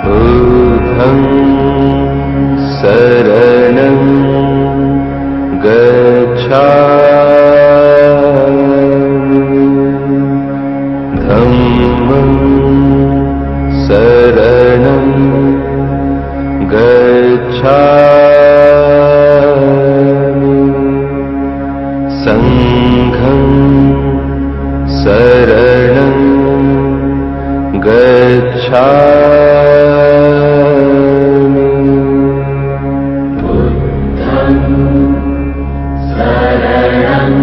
बुद्धं शरणं गच्छामि धम्मं शरणं गच्छामि संघं शरणं गच्छामि बुद्धं शरणं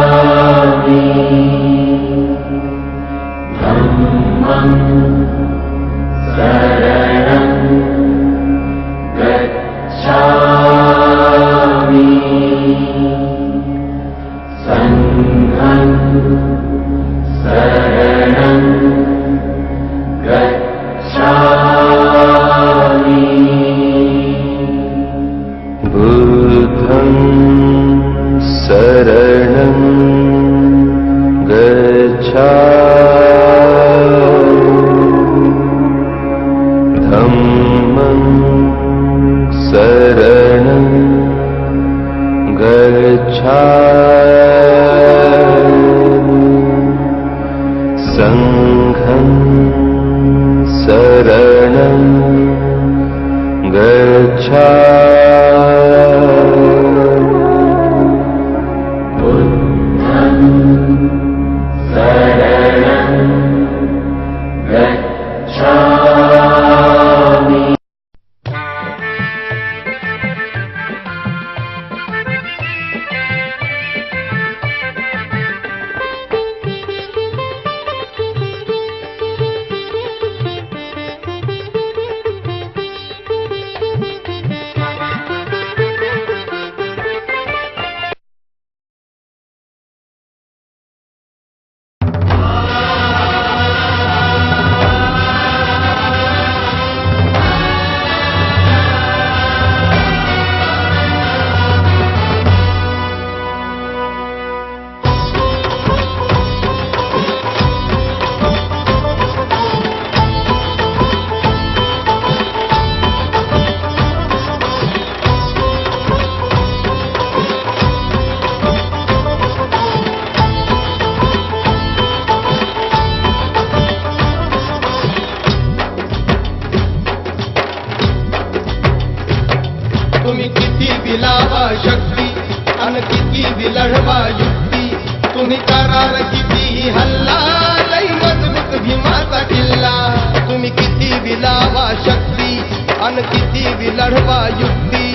गच्छामि धम्मं शरणं गच्छामि संघं शरणं गच्छामि बुद्धं शरणं गच्छामि धम्मं शरणं गच्छामि संघं शरणं गच्छामि बुद्धं शरणं गच्छामि तुम्ही किती विलावा शक्ती आणि किती विलढवा युक्ती तुम्ही करार किती हल्ला लई मजबूत भीमाचा किल्ला तुम्ही किती विलावा शक्ती आणि किती विलढवा युक्ती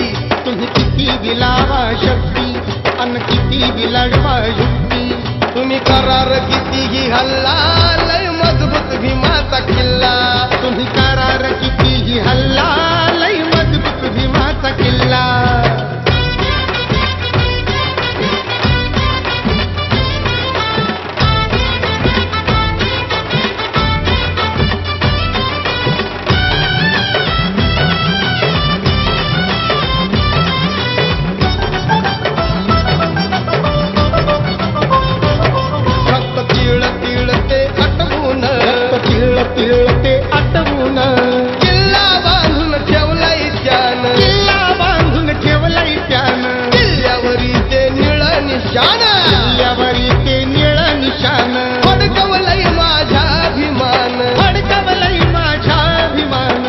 तुम्ही किती विलावा शक्ती आणि किती विलढवा युक्ती तुम्ही करार किती हल्ला लई मजबूत भीमाचा किल्ला तुम्ही करार किती हल्ला लई मजबूत भीमाचा किल्ला रक्त तिळ तिळ ते आटवून तिळ तिळ ते आटवून किल्ला बांधून ठेवलाय त्यानं किल्ला बांधून ठेवलाय त्यानं किल्ल्यावरी ते निळ निशाण किल्ल्यावरी ते निळ निशाण फडकवलंय माझ्या अभिमान फडकवलंय माझ्या अभिमान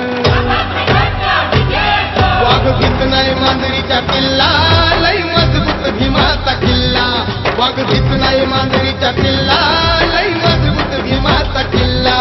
वाघ भीत नाही मांजरीच्या किल्ला लय मजबूत भीमाचा किल्ला वाघ भीत नाही मांजरीच्या किल्ला लय मजबूत भीमाचा किल्ला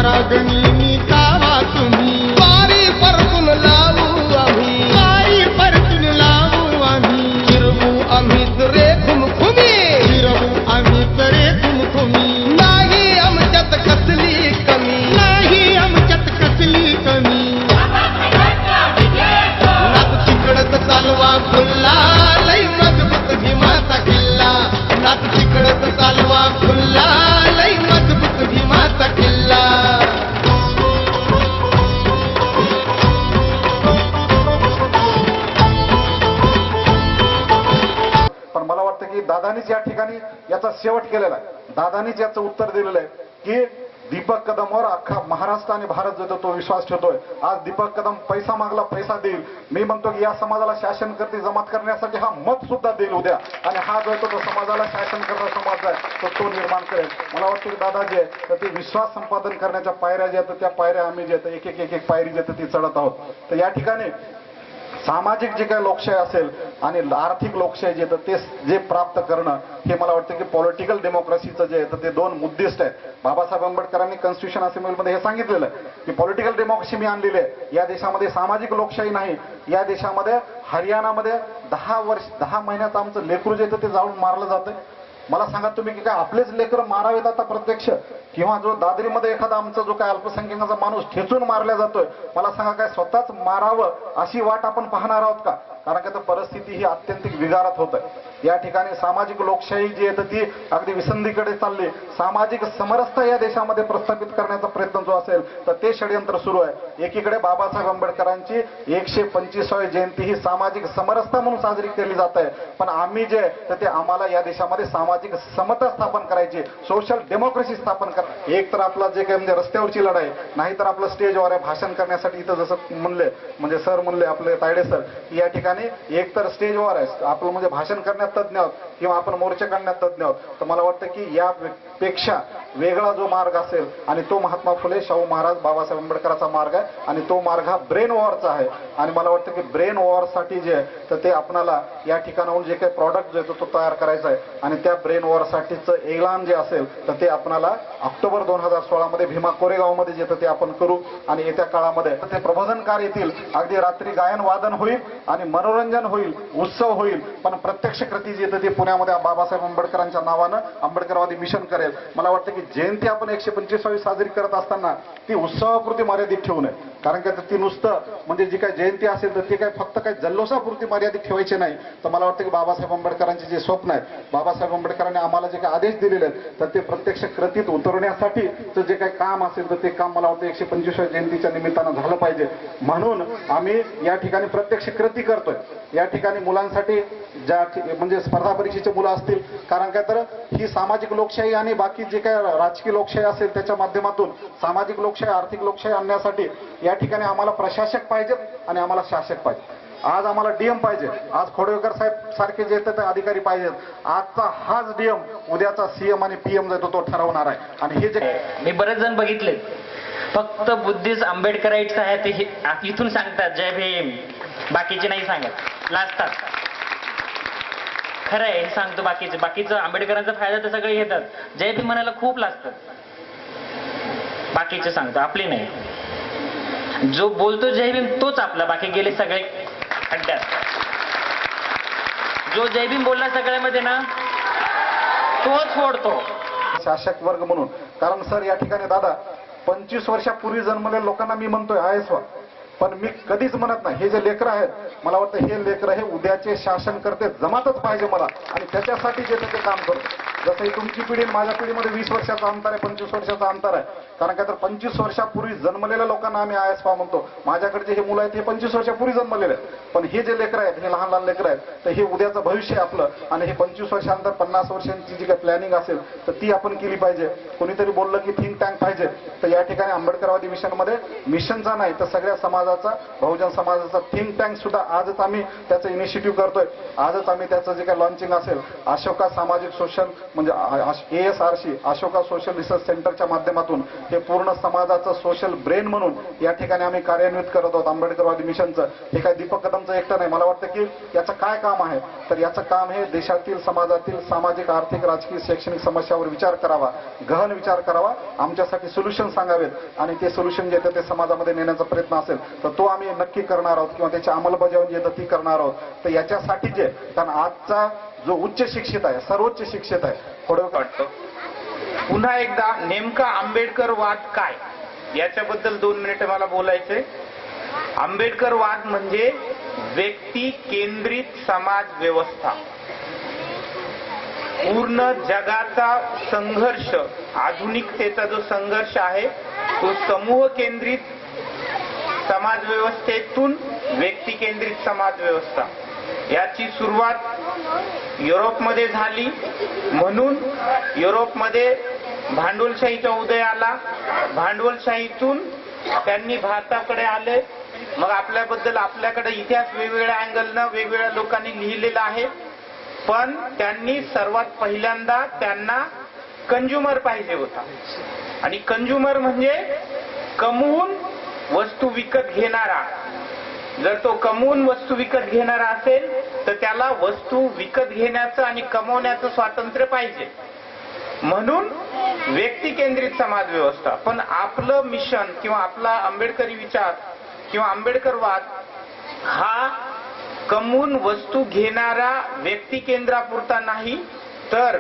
परागणी तावा तुम्ही वारी परतून लावू आम्ही वारी परतून लावू आम्ही फिरवू आम्हीच रे खुमखुमी फिरवू आम्हीच रे खुमखुमी नाही आमच्यात कसली कमी नाही आमच्यात कसली कमी नात तिकडच चालवा खुल्ला लई मजबूत भीमाचा किल्ला नात तिकडच चालवा खुल्ला लई मजबूत भीमाचा किल्ला पण मला वाटतं की दादानीच या ठिकाणी याचा शेवट केलेला आहे. दादानीच याचं उत्तर दिलेलं आहे की दीपक कदमवर अख्खा महाराष्ट्र आणि भारत जो तो विश्वास ठेवतोय. आज दीपक कदम पैसा मागला पैसा देईल. मी म्हणतो की या समाजाला शासन करते जमात करण्यासाठी हा मत सुद्धा देईल उद्या आणि हा जो तो समाजाला शासन करणारा समाज आहे तो निर्माण करेल. मला वाटतं की दादा जे आहे तर ते विश्वास संपादन करण्याच्या पायऱ्या ज्या आहेत त्या पायऱ्या आम्ही जे आहेत एक एक पायरी जे ती चढत आहोत. तर या ठिकाणी सामाजिक जे काही लोकशाही असेल आणि आर्थिक लोकशाही जे तर ते जे प्राप्त करणं हे मला वाटतं की पॉलिटिकल डेमोक्रेसीचं जे आहे तर ते दोन उद्दिष्ट आहेत. बाबासाहेब आंबेडकरांनी कॉन्स्टिट्यूशन असेंब्लीमध्ये हे सांगितलेलं आहे की पॉलिटिकल डेमोक्रेसी मी आणलेली आहे. या देशामध्ये सामाजिक लोकशाही नाही. या देशामध्ये हरियाणामध्ये 10 महिन्यात आमचं लेकरू जे ते जाऊन मारलं जातं. मला सांगा तुम्ही की काय आपलेच लेकरं मारावेत आता प्रत्यक्ष किंवा जो दादरीमध्ये एखादा आमचा जो काय अल्पसंख्याकाचा माणूस ठेचून मारला जातोय मला सांगा काय स्वतःच मारावं अशी वाट आपण पाहणार आहोत का? कारण का तर परिस्थिती ही अत्यंत विगारत होत आहे. या ठिकाणी सामाजिक लोकशाही जी आहे तर ती अगदी विसंधीकडे चालली. सामाजिक समरसता या देशामध्ये प्रस्थापित करण्याचा प्रयत्न जो असेल तर ते षडयंत्र सुरू आहे. एकीकडे बाबासाहेब आंबेडकरांची 125वी जयंती ही सामाजिक समरसता म्हणून साजरी केली जात आहे. पण आम्ही जे तर ते आम्हाला या देशामध्ये सामाजिक समता स्थापन करायची सोशल डेमोक्रेसी स्थापन करायची. एक तर आपला जे काही म्हणजे रस्त्यावरची लढाई नाही तर आपलं स्टेजवर आहे भाषण करण्यासाठी इथं जसं म्हणले म्हणजे सर म्हणले आपले तायडे सर या ठिकाणी एक तर स्टेजवर आहे आपलं म्हणजे भाषण करण्यात तज्ञ आहोत किंवा आपण मोर्चा काढण्यात तज्ञ आहोत. तर मला वाटतं की यापेक्षा वेगळा जो मार्ग असेल आणि तो महात्मा फुले शाहू महाराज बाबासाहेब आंबेडकरांचा मार्ग आहे आणि तो मार्ग हा ब्रेन वॉरचा आहे. आणि मला वाटतं की ब्रेन वॉरसाठी जे आहे तर ते आपणाला या ठिकाणाहून जे काही प्रॉडक्ट जो आहे तो तयार करायचा आहे आणि त्या ब्रेन वॉरसाठीचं एलान जे असेल तर ते आपणाला ऑक्टोबर 2016 मध्ये भीमा कोरेगावमध्ये जे ते आपण करू आणि येत्या काळामध्ये ते प्रबोधनकार येतील. अगदी रात्री गायन वादन होईल आणि मनोरंजन होईल उत्सव होईल पण प्रत्यक्ष कृती जी येते ती पुण्यामध्ये बाबासाहेब आंबेडकरांच्या नावानं आंबेडकरवादी मिशन करेल. मला वाटतं की जयंती आपण 125वी साजरी करत असताना ती उत्सवापुरती मर्यादित ठेवू नये. कारण का ती नुसतं म्हणजे जी काय जयंती असेल तर ती काय फक्त काय जल्लोषापुरती मर्यादित ठेवायची नाही. तर मला वाटतं की बाबासाहेब आंबेडकरांचे जे स्वप्न आहे बाबासाहेब आंबेडकरांनी आम्हाला जे काही आदेश दिलेले आहेत तर ते प्रत्यक्ष कृतीत उतरवण्यासाठी जे काही काम असेल तर ते काम मला वाटतं 125व्या जयंतीच्या निमित्तानं झालं पाहिजे. म्हणून आम्ही या ठिकाणी प्रत्यक्ष कृती करतोय. या ठिकाणी मुलांसाठी ज्या म्हणजे स्पर्धा परीक्षेचे मुलं असतील कारण काय तर ही सामाजिक लोकशाही आणि बाकी जे काय राजकीय लोकशाही असेल त्याच्या माध्यमातून सामाजिक लोकशाही आर्थिक लोकशाही आणण्यासाठी या ठिकाणी आम्हाला प्रशासक पाहिजेत आणि आम्हाला शासक पाहिजे. आज आम्हाला डीएम पाहिजे. आज खोडवेकर साहेब सारखे जे आहेत ते अधिकारी पाहिजेत. आजचा हाच डीएम उद्याचा सीएम आणि पीएम जो तो ठरवणार आहे. आणि हे जे मी बरेच जण बघितले फक्त बुद्धिस्ट आंबेडकराइट्स आहेत ते इथून सांगतात जय भीम बाकीचे नाही सांगत लाजतात. खरं आहे हे सांगतो बाकीचं आंबेडकरांचा फायदा तर सगळे घेतात जय भीम म्हणायला खूप लाजतात. बाकीचे सांगतो आपले नाही. जो बोलतो जय भीम तोच आपला बाकी गेले सगळे खड्ड्यात. जो जय भीम बोलला सगळ्यामध्ये ना तोच फोडतो शासक वर्ग म्हणून. कारण सर या ठिकाणी दादा 25 वर्षापूर्वी जन्मलेल्या लोकांना मी म्हणतोय आयस व्हा पण मी कधीच म्हणत नाही हे जे लेकरं आहेत मला वाटतं हे लेकरं हे उद्याचे शासन करते जमातच पाहिजे मला आणि त्याच्यासाठी जे ते काम करतो. जसं तुमची पिढी माझ्या पिढीमध्ये 20 वर्षाचा अंतर आहे 25 वर्षाचा अंतर आहे. कारण काय तर 25 वर्षापूर्वी जन्मलेल्या लोकांना आम्ही आयएसपा म्हणतो. माझ्याकडे जे हे मुलं आहेत हे 25 वर्षापूर्वी जन्मलेले आहेत पण हे जे लेकरं आहेत हे लहान लहान लेकरं आहेत तर हे उद्याचं भविष्य आपलं आणि हे 25 वर्षानंतर 50 वर्षांची जी काही प्लॅनिंग असेल तर ती आपण केली पाहिजे. कोणीतरी बोललं की थिंक टँक पाहिजे तर या ठिकाणी आंबेडकरवादी मिशनमध्ये मिशनचा नाही तर सगळ्या समाजाचा बहुजन समाजाचा थिंक टँक सुद्धा आजच आम्ही त्याचं इनिशिएटिव्ह करतोय. आजच आम्ही त्याचं जे काही लॉन्चिंग असेल अशोका सामाजिक सोशल म्हणजे ASRC अशोका सोशल रिसर्च सेंटरच्या माध्यमातून हे पूर्ण समाजाचं सोशल ब्रेन म्हणून या ठिकाणी आम्ही कार्यान्वित करत आहोत आंबेडकरवादी मिशनचं. हे काय दीपक कदमचं एकटं नाही. मला वाटतं की याचं काय काम आहे तर याचं काम हे देशातील समाजातील सामाजिक आर्थिक राजकीय शैक्षणिक समस्यावर विचार करावा गहन विचार करावा आमच्यासाठी सोल्युशन्स सांगावेत आणि ते सोल्युशन जे येतं ते समाजामध्ये नेण्याचा प्रयत्न असेल तर तो आम्ही नक्की करणार आहोत किंवा त्याची अंमलबजावणी जी येतं ती करणार आहोत. तर याच्यासाठी जे कारण आजचा जो उच्च शिक्षित आहे सर्वोच्च शिक्षित आहे थोडं वाटतं. पुन्हा एकदा नेमका आंबेडकरवाद काय याच्याबद्दल 2 मिनिटं मला बोलायचंय. आंबेडकरवाद म्हणजे व्यक्ती केंद्रित समाज व्यवस्था. पूर्ण जगाचा संघर्ष, आधुनिकतेचा जो संघर्ष आहे तो समूह केंद्रित समाज व्यवस्थेतून व्यक्ती केंद्रित समाज व्यवस्था याची सुरुवात युरोपमध्ये झाली. म्हणून युरोपमध्ये भांडवलशाहीचा उदय आला. भांडवलशाहीतून त्यांनी भारताकडे आले. मग आपल्याकडे इतिहास वेगवेगळ्या अँगलनं वेगवेगळ्या लोकांनी लिहिलेला आहे. पण त्यांनी सर्वात पहिल्यांदा त्यांना कंझ्युमर पाहिजे होता. आणि कंझ्युमर म्हणजे कमवून वस्तू विकत घेणारा. जर तो कमवून वस्तू विकत घेणारा असेल तर त्याला वस्तू विकत घेण्याचं आणि कमवण्याचं स्वातंत्र्य पाहिजे. म्हणून व्यक्ती केंद्रित समाज व्यवस्था. पण आपलं मिशन किंवा आपला आंबेडकरी विचार किंवा आंबेडकरवाद हा कमवून वस्तू घेणारा व्यक्ती केंद्रापुरता नाही, तर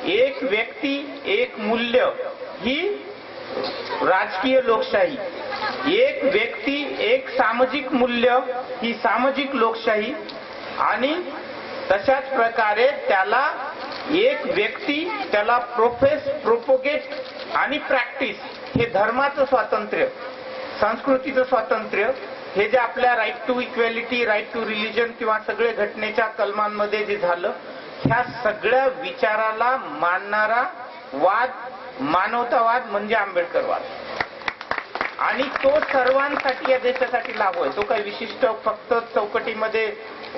एक व्यक्ती एक मूल्य ही राजकीय लोकशाही, एक व्यक्ती एक सामाजिक मूल्य ही सामाजिक लोकशाही, आणि तशाच प्रकारे त्याला एक व्यक्ती त्याला प्रोपोगेट आणि प्रॅक्टिस हे धर्माचं स्वातंत्र्य, संस्कृतीचं स्वातंत्र्य हे जे आपल्या right to equality, right to religion किंवा सगळे घटनेच्या कलमांमध्ये जे झालं, ह्या सगळ्या विचाराला मानणारा वाद, मानवतावाद म्हणजे आंबेडकरवाद. आणि तो सर्वांसाठी या देशासाठी लागू आहे. तो काही विशिष्ट फक्त चौकटीमध्ये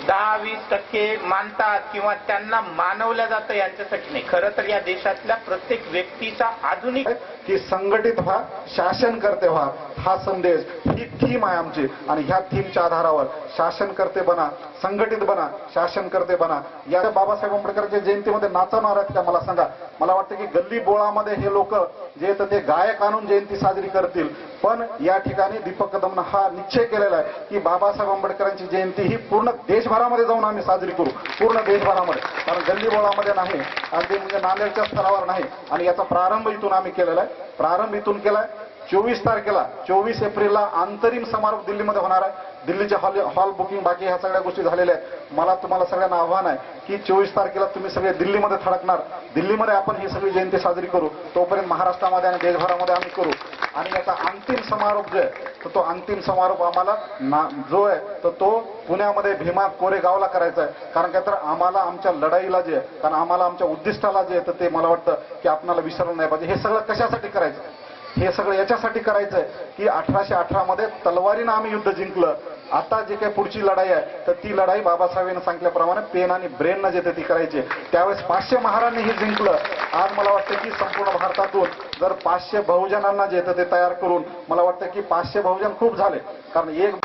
10-20% मानतात किंवा त्यांना मानवल्या जातं यांच्यासाठी नाही. खरं तर या देशातल्या प्रत्येक व्यक्तीचा आधुनिक की संघटित व्हा, शासनकर्ते व्हा, हा संदेश, ही थीम आहे आमची. आणि ह्या थीमच्या आधारावर शासनकर्ते बना, संघटित बना, शासनकर्ते बना. या बाबासाहेब आंबेडकरांच्या जयंतीमध्ये नाचवणार आहेत का मला सांगा. मला वाटतं की गल्ली बोळामध्ये हे लोक जे तर ते गायक आणून जयंती साजरी करतील. पण या ठिकाणी दीपक कदमनं हा निश्चय केलेला आहे की बाबासाहेब आंबेडकरांची जयंती ही पूर्ण देशभरामध्ये जाऊन आम्ही साजरी करू, पूर्ण देशभरामध्ये. कारण गल्ली बोळामध्ये नाही, अगदी म्हणजे नांदेडच्या स्तरावर नाही. आणि याचा प्रारंभ इथून आम्ही केलेला आहे. प्रारंभ इथून केलाय. 24 तारखेला 24 एप्रिलला अंतरिम समारोप दिल्लीमध्ये होणार आहे. दिल्लीचे हॉल बुकिंग बाकी ह्या सगळ्या गोष्टी झालेल्या आहेत. मला तुम्हाला सगळ्यांना आव्हान आहे की 24 तारखेला तुम्ही सगळे दिल्लीमध्ये थडकणार. दिल्लीमध्ये आपण ही सगळी जयंती साजरी करू. तोपर्यंत महाराष्ट्रामध्ये आणि देशभरामध्ये आम्ही करू. आणि याचा अंतिम समारोप जो आहे तर तो अंतिम समारोप आम्हाला जो आहे तर तो पुण्यामध्ये भीमा कोरेगावला करायचा आहे. कारण काय तर आम्हाला आमच्या लढाईला जे आहे, कारण आम्हाला आमच्या उद्दिष्टाला जे आहे तर ते मला वाटतं की आपल्याला विसरलं नाही पाहिजे. हे सगळं कशासाठी करायचं? हे सगळं याच्यासाठी करायचंय की 1818 मध्ये तलवारीनं आम्ही युद्ध जिंकलं. आता जे काही पुढची लढाई आहे तर ती लढाई बाबासाहेबांनी सांगितल्याप्रमाणे पेन आणि ब्रेननं जे ती करायची. त्यावेळेस 500 महारांनी हे जिंकलं. आज मला वाटतं की संपूर्ण भारतातून जर 500 बहुजनांना जे ते तयार करून मला वाटतं की 500 बहुजन खूप झाले. कारण एक